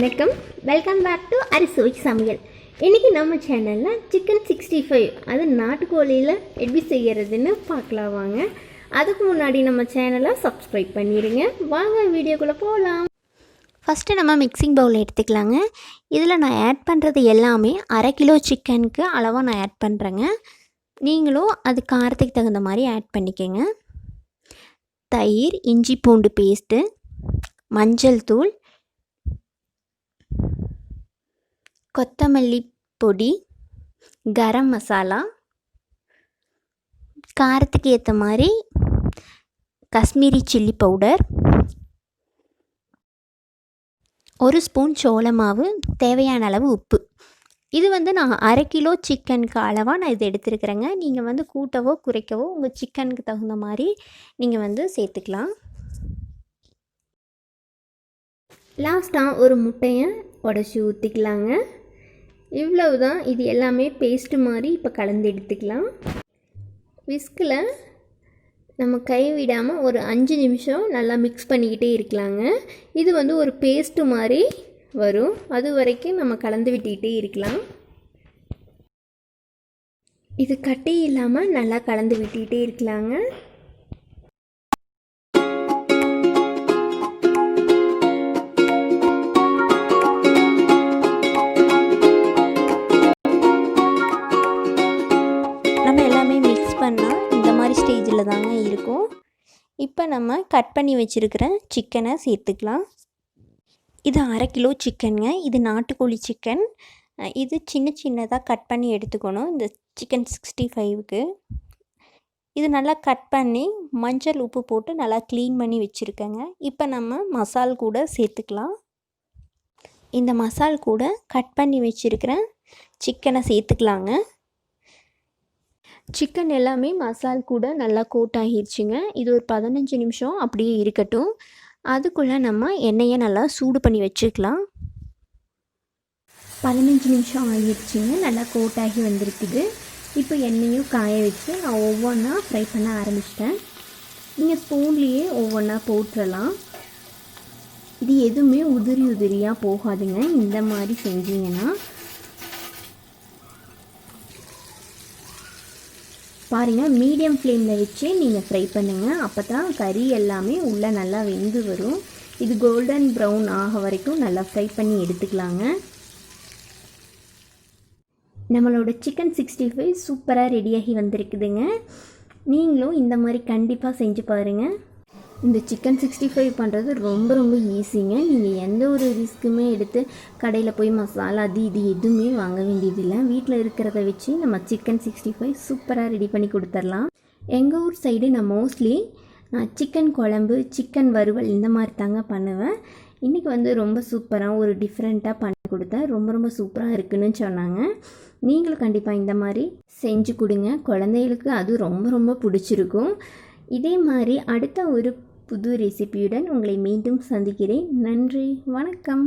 வணக்கம், welcome back to அரிசுவை சமையல். இன்றைக்கி நம்ம சேனலில் சிக்கன் 65 அது நாட்டுக்கோழியில் எப்படி செய்கிறதுன்னு பார்க்கலாம் வாங்க. அதுக்கு முன்னாடி நம்ம சேனலை சப்ஸ்கிரைப் பண்ணிடுங்க. வாங்க வீடியோக்குள்ளே போகலாம். ஃபஸ்ட்டு நம்ம மிக்சிங் பவுல் எடுத்துக்கலாங்க. இதில் நான் ஆட் பண்ணுறது எல்லாமே 1/2 கிலோ சிக்கனுக்கு அளவாக நான் ஆட் பண்ணுறேங்க. நீங்களும் அது காரத்துக்கு தகுந்த மாதிரி ஆட் பண்ணிக்கோங்க. தயிர், இஞ்சி பூண்டு பேஸ்ட்டு, மஞ்சள் தூள், கொத்தமல்லி பொடி, கரம் மசாலா, காரத்துக்கு ஏற்ற மாதிரி காஷ்மீரி சில்லி பவுடர், 1 ஸ்பூன் சோள மாவு, தேவையான அளவு உப்பு. இது நான் 1/2 கிலோ சிக்கனுக்கு அளவாக நான் இது எடுத்துருக்குறேங்க. நீங்கள் கூட்டவோ குறைக்கவோ உங்கள் சிக்கனுக்கு தகுந்த மாதிரி நீங்கள் சேர்த்துக்கலாம். லாஸ்ட்டாக ஒரு முட்டையை உடச்சி ஊற்றிக்கலாங்க. இவ்வளவு தான். இது எல்லாமே பேஸ்ட்டு மாதிரி இப்போ கலந்து எடுத்துக்கலாம். விஸ்கில் நம்ம கை விடாமல் ஒரு 5 நிமிஷம் நல்லா மிக்ஸ் பண்ணிக்கிட்டே இருக்கலாங்க. இது ஒரு பேஸ்ட்டு மாதிரி வரும். அது வரைக்கும் நம்ம கலந்து விட்டுக்கிட்டே இருக்கலாம். இது கட்டி இல்லாமல் நல்லா கலந்து விட்டுக்கிட்டே இருக்கலாங்க. நம்ம எல்லாமே மிக்ஸ் பண்ணால் இந்த மாதிரி ஸ்டேஜில் தாங்க இருக்கும். இப்போ நம்ம கட் பண்ணி வச்சுருக்கிற சிக்கனை சேர்த்துக்கலாம். இது 1/2 கிலோ சிக்கனுங்க. இது நாட்டுக்கோழி சிக்கன். இது சின்ன சின்னதாக கட் பண்ணி எடுத்துக்கணும் இந்த சிக்கன் 65க்கு. இது நல்லா கட் பண்ணி மஞ்சள் உப்பு போட்டு நல்லா க்ளீன் பண்ணி வச்சுருக்கேங்க. இப்போ நம்ம மசால் கூட சேர்த்துக்கலாம். இந்த மசால் கூட கட் பண்ணி வச்சுருக்கிற சிக்கனை சேர்த்துக்கலாங்க. சிக்கன் எல்லாமே மசால் கூட நல்லா கோட் ஆகிருச்சுங்க. இது ஒரு 15 நிமிஷம் அப்படியே இருக்கட்டும். அதுக்குள்ளே நம்ம எண்ணெயை நல்லா சூடு பண்ணி வச்சுக்கலாம். 15 நிமிஷம் ஆகிடுச்சுங்க. நல்லா கோட் ஆகி வந்திருக்குது. இப்போ எண்ணெயும் காய வச்சு நான் ஒவ்வொன்றா ஃப்ரை பண்ண ஆரம்பிச்சிட்டேன். நீங்கள் ஸ்பூன்லேயே ஒவ்வொன்றா போட்டுடலாம். இது எதுவுமே உதிரியாக போகாதுங்க. இந்த மாதிரி செஞ்சீங்கன்னா பாருங்கள், மீடியம் ஃப்ளேமில் வச்சு நீங்கள் ஃப்ரை பண்ணுங்கள். அப்போ தான் கறி எல்லாமே உள்ளே நல்லா வெந்து வரும். இது கோல்டன் ப்ரௌன் ஆக வரைக்கும் நல்லா ஃப்ரை பண்ணி எடுத்துக்கலாங்க. நம்மளோட சிக்கன் 65 சூப்பராக ரெடியாகி வந்திருக்குதுங்க. நீங்களும் இந்த மாதிரி கண்டிப்பாக செஞ்சு பாருங்கள். இந்த சிக்கன் 65 பண்ணுறது ரொம்ப ஈஸிங்க. நீங்கள் எந்த ஒரு ரிஸ்க்குமே எடுத்து கடையில் போய் மசாலா அது இது எதுவுமே வாங்க வேண்டியதில்லை. வீட்டில் இருக்கிறத வச்சு நம்ம சிக்கன் 65 சூப்பராக ரெடி பண்ணி கொடுத்துடலாம். எங்கள் ஊர் சைடு நான் மோஸ்ட்லி சிக்கன் குழம்பு, சிக்கன் வறுவல் இந்த மாதிரி தாங்க பண்ணுவேன். இன்றைக்கி ரொம்ப சூப்பராக ஒரு டிஃப்ரெண்ட்டாக பண்ணி கொடுத்தேன். ரொம்ப சூப்பராக இருக்குன்னு சொன்னாங்க. நீங்களும் கண்டிப்பாக இந்த மாதிரி செஞ்சு கொடுங்க. குழந்தைகளுக்கு அது ரொம்ப பிடிச்சிருக்கும். இதே மாதிரி அடுத்த ஒரு புது ரெசிபியுடன் உங்களை மீண்டும் சந்திக்கிறேன். நன்றி, வணக்கம்.